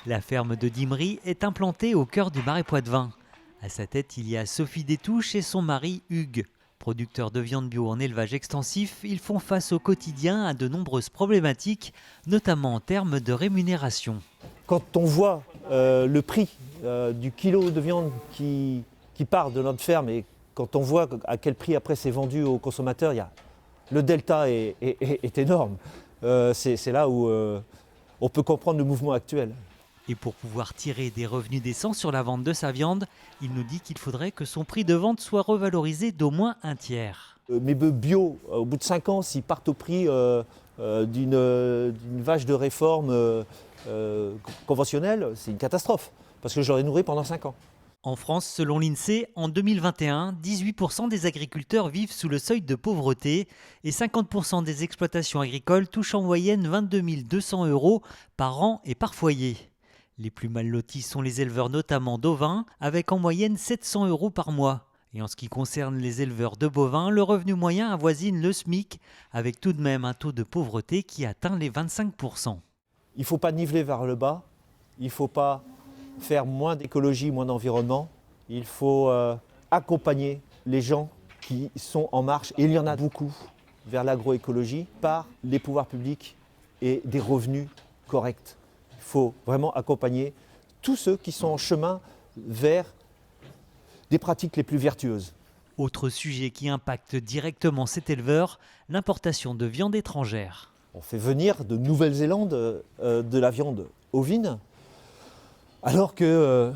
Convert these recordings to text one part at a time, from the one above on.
La ferme de Dimry est implantée au cœur du Marais Poitevin. À sa tête, il y a Sophie Détouche et son mari Hugues. Producteurs de viande bio en élevage extensif, ils font face au quotidien à de nombreuses problématiques, notamment en termes de rémunération. Quand on voit le prix du kilo de viande qui part de notre ferme et quand on voit à quel prix après c'est vendu aux consommateurs, le delta est énorme. C'est là où on peut comprendre le mouvement actuel. Et pour pouvoir tirer des revenus décents sur la vente de sa viande, il nous dit qu'il faudrait que son prix de vente soit revalorisé d'au moins un tiers. Mes bœufs bio, au bout de 5 ans, s'ils partent au prix d'une vache de réforme conventionnelle, c'est une catastrophe. Parce que je l'aurais nourri pendant 5 ans. En France, selon l'INSEE, en 2021, 18% des agriculteurs vivent sous le seuil de pauvreté et 50% des exploitations agricoles touchent en moyenne 22 200 € par an et par foyer. Les plus mal lotis sont les éleveurs notamment d'ovins, avec en moyenne 700 € par mois. Et en ce qui concerne les éleveurs de bovins, le revenu moyen avoisine le SMIC, avec tout de même un taux de pauvreté qui atteint les 25%. Il ne faut pas niveler vers le bas, il ne faut pas faire moins d'écologie, moins d'environnement. Il faut accompagner les gens qui sont en marche, et il y en a beaucoup, vers l'agroécologie par les pouvoirs publics et des revenus corrects. Il faut vraiment accompagner tous ceux qui sont en chemin vers des pratiques les plus vertueuses. Autre sujet qui impacte directement cet éleveur, l'importation de viande étrangère. On fait venir de Nouvelle-Zélande de la viande ovine, alors qu'il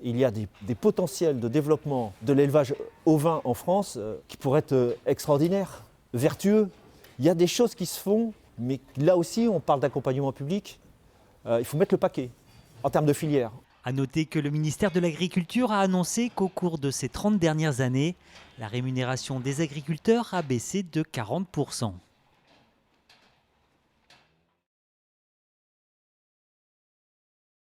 y a des potentiels de développement de l'élevage ovin en France qui pourraient être extraordinaires, vertueux. Il y a des choses qui se font, mais là aussi on parle d'accompagnement public. Il faut mettre le paquet en termes de filière. A noter que le ministère de l'Agriculture a annoncé qu'au cours de ces 30 dernières années, la rémunération des agriculteurs a baissé de 40%.